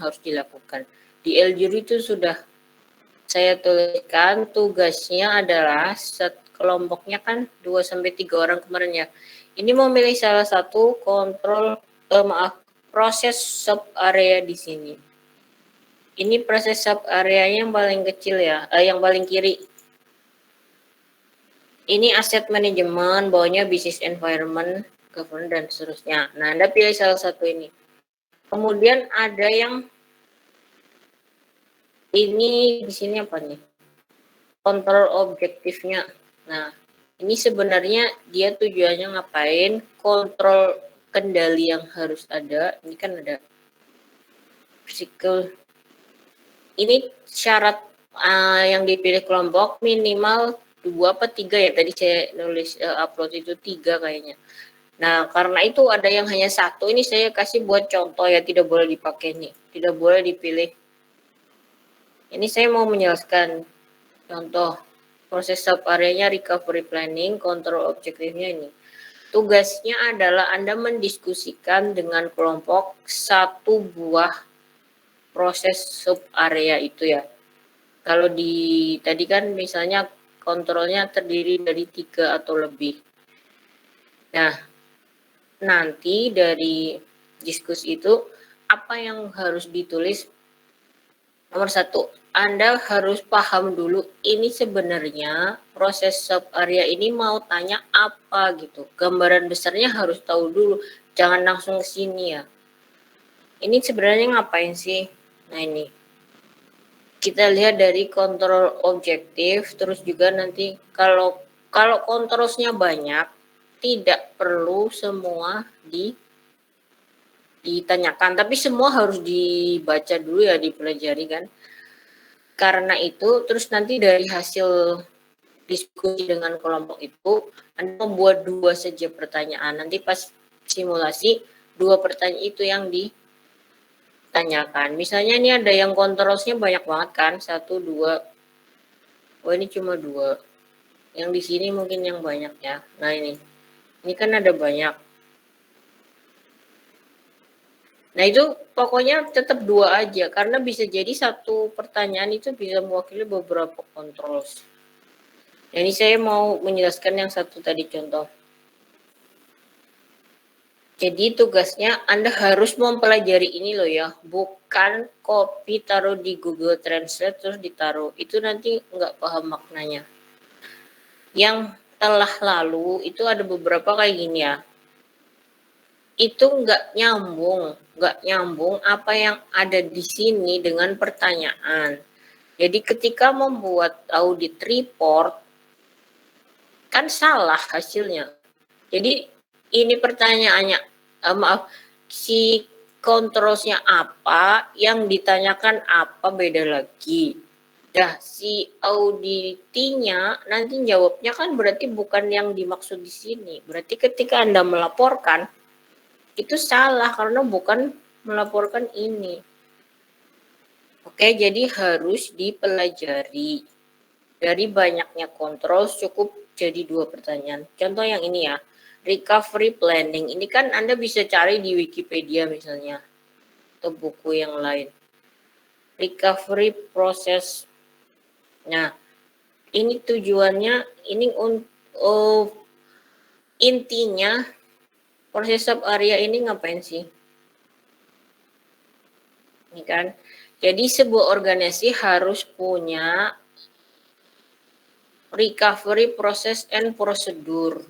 harus dilakukan. Di Eljuri itu sudah saya tuliskan tugasnya adalah kelompoknya kan 2-3 orang kemarin ya. Ini memilih salah satu proses sub area di sini. Ini proses sub areanya yang paling kecil ya, yang paling kiri. Ini aset manajemen, bawahnya business environment, governance dan seterusnya. Nah, Anda pilih salah satu ini. Kemudian ada yang ini di sini apa nih? Kontrol objektifnya. Nah, ini sebenarnya dia tujuannya ngapain? Kontrol kendali yang harus ada. Ini kan ada physical. Ini syarat yang dipilih kelompok minimal 2 apa 3 ya. Tadi saya nulis upload itu 3 kayaknya. Nah, karena itu ada yang hanya 1. Ini saya kasih buat contoh ya, tidak boleh dipakai nih. Tidak boleh dipilih. Ini saya mau menjelaskan contoh proses sub areanya recovery planning, kontrol objektifnya ini. Tugasnya adalah Anda mendiskusikan dengan kelompok satu buah proses sub area itu ya. Kalau di tadi kan misalnya kontrolnya terdiri dari 3 atau lebih. Nah, nanti dari diskusi itu apa yang harus ditulis? Nomor 1, Anda harus paham dulu ini sebenarnya proses sub area ini mau tanya apa gitu. Gambaran besarnya harus tahu dulu, jangan langsung ke sini ya. Ini sebenarnya ngapain sih? Nah ini, kita lihat dari kontrol objektif, terus juga nanti kalau kontrolnya banyak, tidak perlu semua ditanyakan, tapi semua harus dibaca dulu ya, dipelajari kan. Karena itu, terus nanti dari hasil diskusi dengan kelompok itu, Anda membuat 2 saja pertanyaan. Nanti pas simulasi, 2 pertanyaan itu yang ditanyakan. Misalnya ini ada yang kontrolnya banyak banget kan, 1, 2. Oh ini cuma 2. Yang di sini mungkin yang banyak ya. Nah ini kan ada banyak. Nah itu pokoknya tetap 2 aja, karena bisa jadi satu pertanyaan itu bisa mewakili beberapa kontrol. Nah, ini saya mau menjelaskan yang satu tadi contoh. Jadi tugasnya Anda harus mempelajari ini loh ya, bukan copy taruh di Google Translate terus ditaruh, itu nanti nggak paham maknanya. Yang telah lalu itu ada beberapa kayak gini ya. Itu nggak nyambung apa yang ada di sini dengan pertanyaan. Jadi ketika membuat audit report, kan salah hasilnya. Jadi ini pertanyaannya, maaf, si kontrolnya apa, yang ditanyakan apa, beda lagi. Dah, si auditinya nanti jawabnya kan berarti bukan yang dimaksud di sini. Berarti ketika Anda melaporkan, itu salah karena bukan melaporkan ini. Oke, jadi harus dipelajari. Dari banyaknya kontrol cukup jadi 2 pertanyaan. Contoh yang ini ya, recovery planning. Ini kan Anda bisa cari di Wikipedia misalnya, atau buku yang lain. Recovery process. Nah, ini tujuannya, ini intinya proses sub area ini ngapain sih? Ini kan, jadi sebuah organisasi harus punya recovery process and prosedur.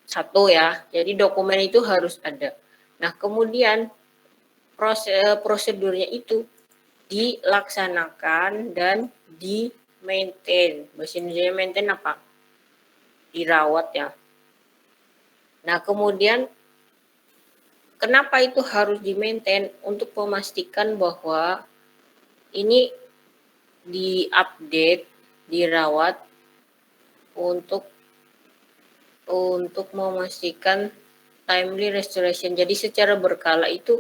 1 ya, jadi dokumen itu harus ada. Nah, kemudian prosedurnya itu dilaksanakan dan di-maintain. Bahasa Indonesia maintain apa? Dirawat ya. Nah, kemudian kenapa itu harus di-maintain? Untuk memastikan bahwa ini di-update, dirawat untuk memastikan timely restoration. Jadi secara berkala itu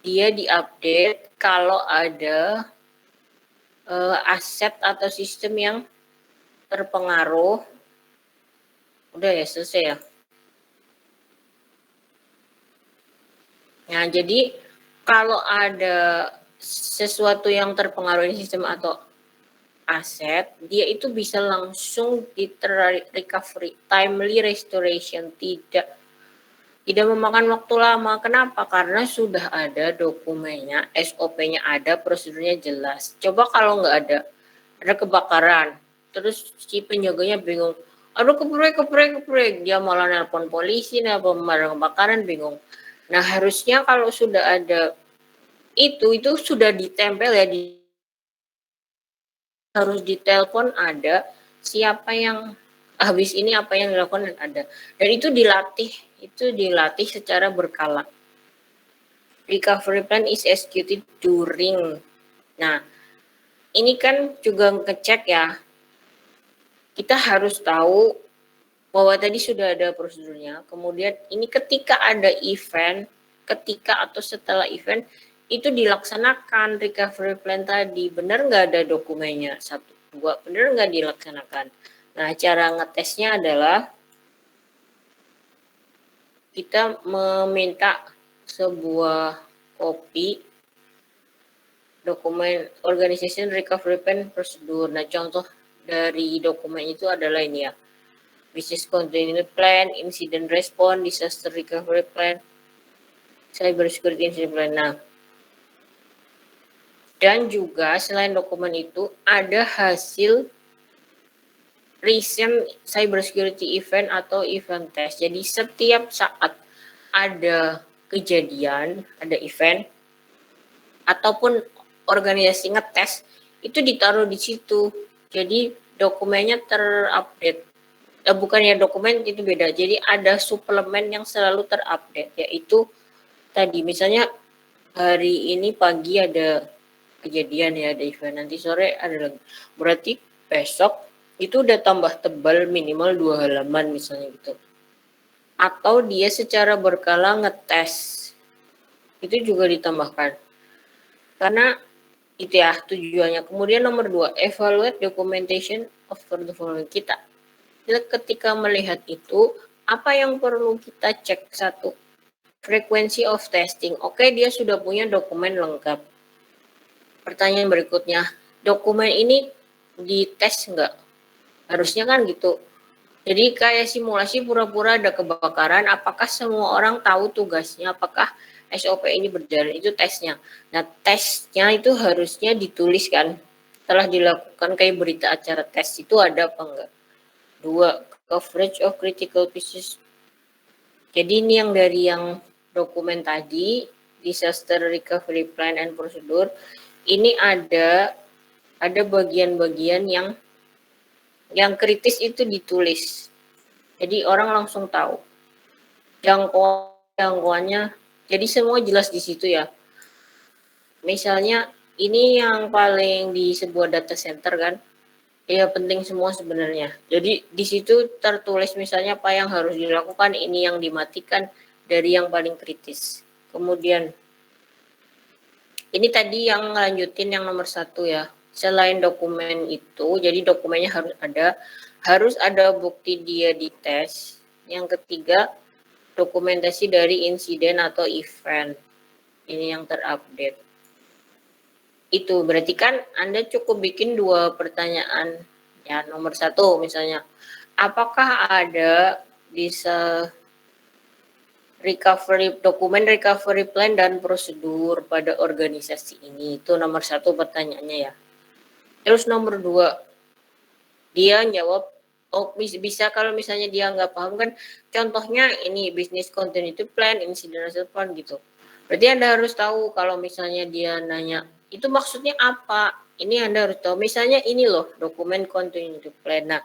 dia diupdate kalau ada aset atau sistem yang terpengaruh. Udah ya, selesai ya. Nah, jadi Kalau ada sesuatu yang terpengaruh sistem atau aset, dia itu bisa langsung recovery, timely restoration, tidak memakan waktu lama. Kenapa? Karena sudah ada dokumennya, SOP-nya ada, prosedurnya jelas. Coba kalau nggak ada kebakaran, terus si penjaganya bingung, aduh keprek, dia malah nelpon polisi, nelpon pemadam kebakaran, bingung. Nah harusnya kalau sudah ada itu sudah ditempel ya, harus ditelepon ada, siapa yang habis ini apa yang dilakukan dan ada. Dan itu dilatih secara berkala. Recovery plan is executed during. Nah, ini kan juga ngecek ya. Kita harus tahu bahwa tadi sudah ada prosedurnya. Kemudian ini ketika ada event, ketika atau setelah event, itu dilaksanakan recovery plan tadi. Benar nggak ada dokumennya? 1, 2, benar nggak dilaksanakan? Nah, cara ngetesnya adalah kita meminta sebuah kopi dokumen organization recovery plan prosedur. Nah, contoh dari dokumen itu adalah ini ya. Business continuity plan, incident response, disaster recovery plan, cyber security incident plan. Nah, dan juga selain dokumen itu ada hasil recent cyber security event atau event test. Jadi setiap saat ada kejadian, ada event ataupun organisasi ngetes itu ditaruh di situ. Jadi dokumennya terupdate. Bukannya dokumen itu beda. Jadi ada suplemen yang selalu terupdate, yaitu tadi misalnya hari ini pagi ada kejadian ya, ada event, nanti sore ada lagi. Berarti besok itu udah tambah tebal minimal 2 halaman misalnya gitu. Atau dia secara berkala ngetes. Itu juga ditambahkan. Karena itu ya tujuannya. Kemudian nomor 2, evaluate documentation of the following. Kita ketika melihat itu, apa yang perlu kita cek? 1, frequency of testing. Oke, dia sudah punya dokumen lengkap. Pertanyaan berikutnya, dokumen ini dites nggak? Harusnya kan gitu. Jadi kayak simulasi pura-pura ada kebakaran, apakah semua orang tahu tugasnya, apakah SOP ini berjalan, itu tesnya. Nah, tesnya itu harusnya ditulis kan, setelah dilakukan kayak berita acara tes itu ada apa enggak. 2, coverage of critical pieces. Jadi ini yang dari yang dokumen tadi, disaster recovery plan and procedure, ini ada bagian-bagian yang kritis itu ditulis. Jadi orang langsung tahu jangkauannya. Jadi semua jelas di situ ya. Misalnya ini yang paling di sebuah data center kan. Ya penting semua sebenarnya. Jadi di situ tertulis misalnya apa yang harus dilakukan, ini yang dimatikan dari yang paling kritis. Kemudian ini tadi yang lanjutin yang nomor 1 ya. Selain dokumen itu, jadi dokumennya harus ada bukti dia dites. Yang ketiga, dokumentasi dari insiden atau event. Ini yang terupdate. Itu berarti kan Anda cukup bikin 2 pertanyaan. Ya, nomor 1 misalnya, apakah ada bisa dokumen recovery plan dan prosedur pada organisasi ini? Itu nomor 1 pertanyaannya ya. Terus nomor 2, dia jawab, oh bisa kalau misalnya dia nggak paham kan, contohnya ini business continuity plan, incident response plan gitu. Berarti Anda harus tahu kalau misalnya dia nanya, itu maksudnya apa? Ini Anda harus tahu. Misalnya ini loh, dokumen continuity plan. Nah,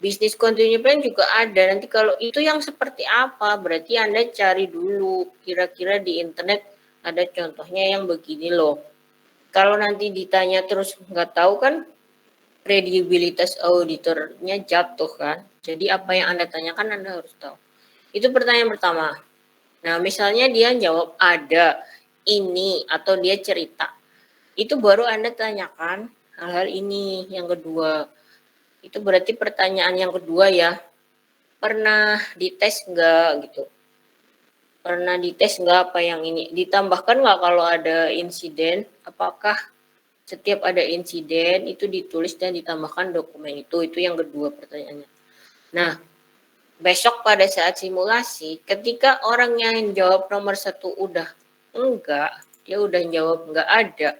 business continuity plan juga ada. Nanti kalau itu yang seperti apa, berarti Anda cari dulu. Kira-kira di internet ada contohnya yang begini loh. Kalau nanti ditanya terus nggak tahu kan, kredibilitas auditornya jatuh kan. Jadi apa yang Anda tanyakan Anda harus tahu. Itu pertanyaan pertama. Nah, misalnya dia jawab ada ini atau dia cerita. Itu baru Anda tanyakan hal-hal ini. Yang kedua, itu berarti pertanyaan yang kedua ya. Pernah dites enggak gitu. Pernah dites nggak apa yang ini? Ditambahkan nggak kalau ada insiden? Apakah setiap ada insiden itu ditulis dan ditambahkan dokumen itu? Itu yang kedua pertanyaannya. Nah, besok pada saat simulasi, ketika orang yang jawab nomor 1 udah enggak, dia udah jawab enggak ada,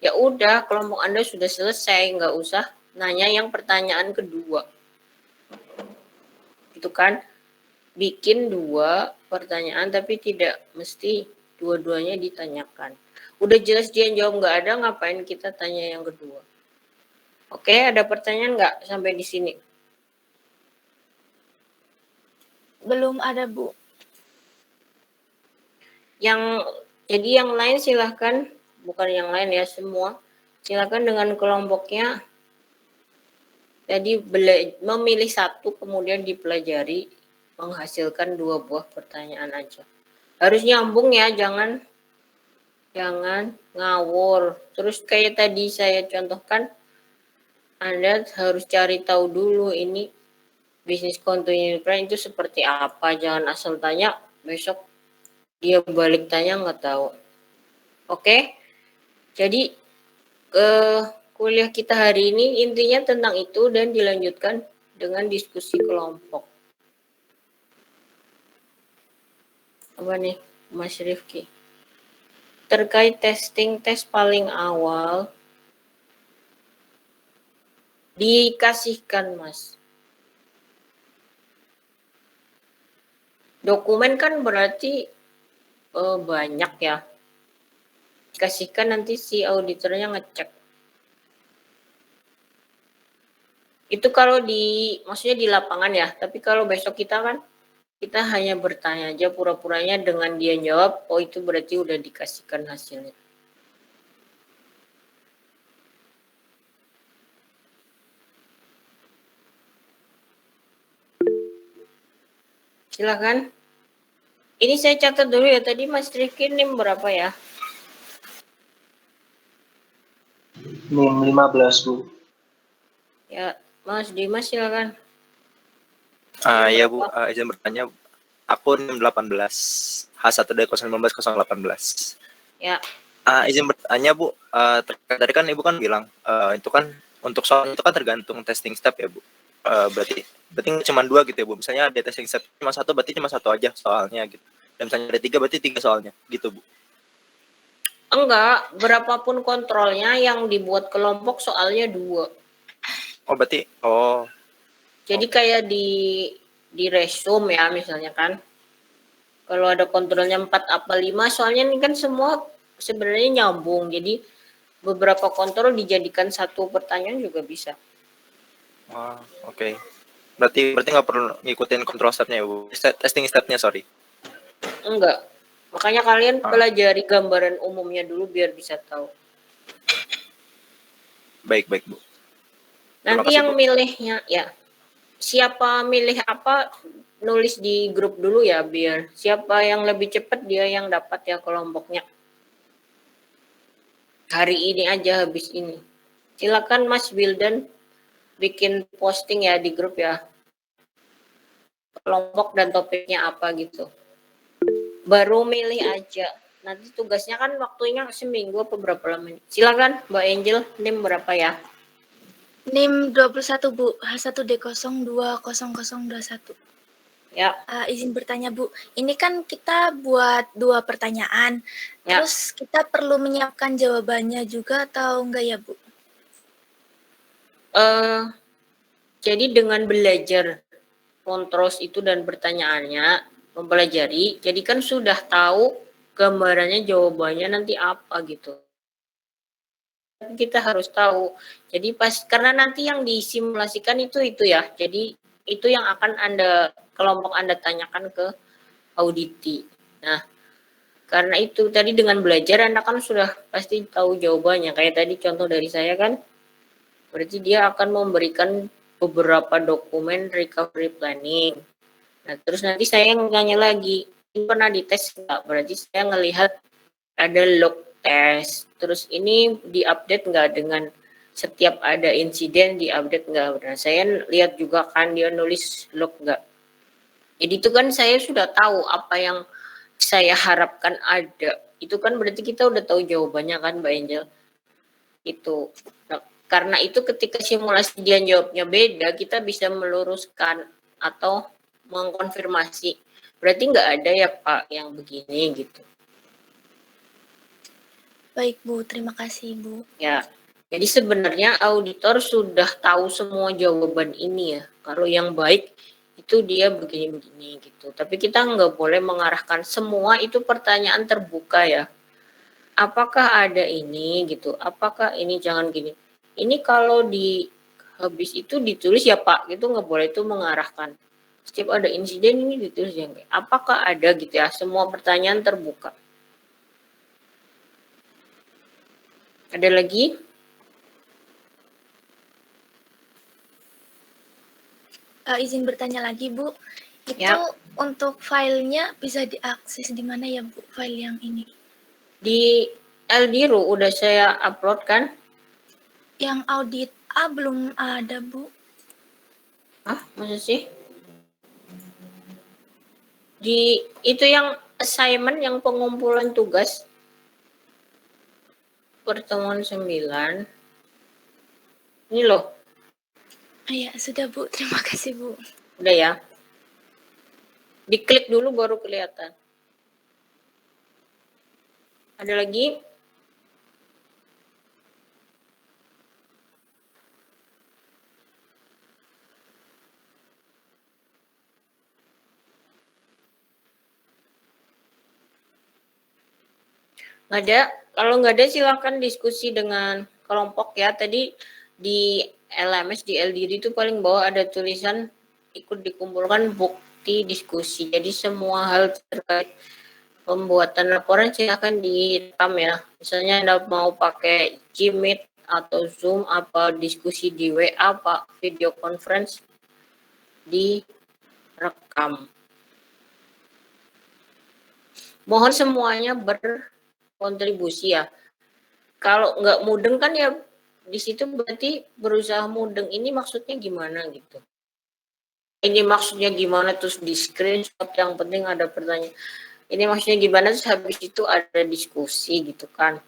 ya udah kelompok Anda sudah selesai, nggak usah nanya yang pertanyaan kedua. Itu kan bikin 2 pertanyaan tapi tidak mesti dua-duanya ditanyakan. Udah jelas dia jawab nggak ada, ngapain kita tanya yang kedua? Oke, ada pertanyaan nggak sampai di sini? Belum ada, Bu. Jadi yang lain silahkan, bukan yang lain ya, semua. Silahkan dengan kelompoknya. Jadi memilih satu kemudian dipelajari, menghasilkan 2 buah pertanyaan aja. Harus nyambung ya, jangan ngawur. Terus kayak tadi saya contohkan, Anda harus cari tahu dulu ini bisnis continuity plan itu seperti apa. Jangan asal tanya, besok dia balik tanya nggak tahu. Oke? Jadi kuliah kita hari ini intinya tentang itu dan dilanjutkan dengan diskusi kelompok. Apa nih, Mas Rifki? Terkait testing tes paling awal, dikasihkan, Mas. Dokumen kan berarti banyak ya. Dikasihkan nanti si auditornya ngecek. Itu kalau maksudnya di lapangan ya. Tapi kalau besok kita hanya bertanya aja pura-puranya dengan dia jawab, oh itu berarti udah dikasihkan hasilnya. Silakan. Ini saya catat dulu ya, tadi Mas Rifki NIM berapa ya? NIM 15, Bu. Ya, Mas Dimas silakan. Ya Bu, izin bertanya, aku NIM 18, H1D015-018. Ya. Izin bertanya Bu, tadi kan Ibu kan bilang, itu kan untuk soal itu kan tergantung testing step ya Bu. Berarti cuma 2 gitu ya Bu. Misalnya ada testing step cuma 1, berarti cuma 1 aja soalnya gitu. Dan misalnya ada 3, berarti 3 soalnya gitu Bu. Enggak, berapapun kontrolnya yang dibuat kelompok soalnya 2. Oh berarti, Jadi kayak di resume ya misalnya kan. Kalau ada kontrolnya 4 apa 5, soalnya ini kan semua sebenarnya nyambung. Jadi beberapa kontrol dijadikan 1 pertanyaan juga bisa. Oke. Berarti nggak perlu ngikutin control step-nya ya Bu. Testing step-nya, sorry. Enggak. Makanya kalian pelajari gambaran umumnya dulu biar bisa tahu. Baik Bu. Nanti yang Bu. Milihnya ya. Siapa milih apa nulis di grup dulu ya, biar siapa yang lebih cepat dia yang dapat ya kelompoknya. Hari ini aja habis ini. Silakan Mas Wildan bikin posting ya di grup ya. Kelompok dan topiknya apa gitu. Baru milih aja. Nanti tugasnya kan waktunya seminggu apa berapa lama. Silakan Mbak Angel, NIM berapa ya? NIM 21 Bu, H1D020021. Ya. Izin bertanya Bu, ini kan kita buat 2 pertanyaan, ya. Terus kita perlu menyiapkan jawabannya juga atau enggak ya Bu? Jadi dengan belajar kontrols itu dan pertanyaannya, mempelajari, jadi kan sudah tahu gambarannya jawabannya nanti apa gitu. Kita harus tahu. Jadi karena nanti yang disimulasikan itu ya. Jadi itu yang akan kelompok Anda tanyakan ke auditi. Nah, karena itu tadi dengan belajar Anda kan sudah pasti tahu jawabannya. Kayak tadi contoh dari saya kan, berarti dia akan memberikan beberapa dokumen recovery planning. Nah, terus nanti saya nanya lagi, ini pernah dites nggak? Berarti saya ngelihat ada log test. Terus ini diupdate nggak dengan setiap ada insiden diupdate nggak? Nah, saya lihat juga kan dia nulis log nggak. Jadi itu kan saya sudah tahu apa yang saya harapkan ada. Itu kan berarti kita udah tahu jawabannya kan, Mbak Angel? Itu. Nah, karena itu ketika simulasi dia jawabnya beda, kita bisa meluruskan atau mengkonfirmasi. Berarti nggak ada ya Pak yang begini gitu. Baik Bu, terima kasih Bu. Ya, jadi sebenarnya auditor sudah tahu semua jawaban ini ya. Kalau yang baik itu dia begini-begini gitu. Tapi kita nggak boleh mengarahkan semua itu pertanyaan terbuka ya. Apakah ada ini gitu? Apakah ini jangan gini? Ini kalau di habis itu ditulis ya Pak, gitu nggak boleh itu mengarahkan. Setiap ada insiden ini ditulis yang kayak apakah ada gitu ya? Semua pertanyaan terbuka. Ada lagi? Izin bertanya lagi Bu, itu Ya. untuk filenya bisa diakses di mana ya Bu, file yang ini? Di Eldiru udah saya upload kan? Yang audit A belum ada Bu. Hah, masa sih? Di itu yang assignment yang pengumpulan tugas pertemuan 9. Ini loh, Ya sudah Bu, terima kasih Bu. udah ya. Diklik dulu baru kelihatan. Ada lagi? Nggak ada. Kalau nggak ada silakan diskusi dengan kelompok ya. Tadi di LMS di LDD itu paling bawah ada tulisan ikut dikumpulkan bukti diskusi. Jadi semua hal terkait pembuatan laporan silakan direkam ya. Misalnya Anda mau pakai Gmeet atau Zoom apa diskusi di WA Pak, video conference direkam. Mohon semuanya berkontribusi ya. Kalau nggak mudeng kan ya di situ berarti berusaha mudeng ini maksudnya gimana gitu. Ini maksudnya gimana terus di screenshot yang penting ada pertanyaan. Ini maksudnya gimana terus habis itu ada diskusi gitu kan.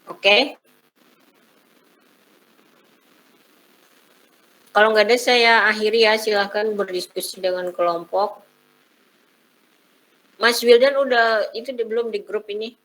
Oke. Kalau nggak ada saya akhiri ya, silahkan berdiskusi dengan kelompok. Mas Wildan udah itu belum di grup ini?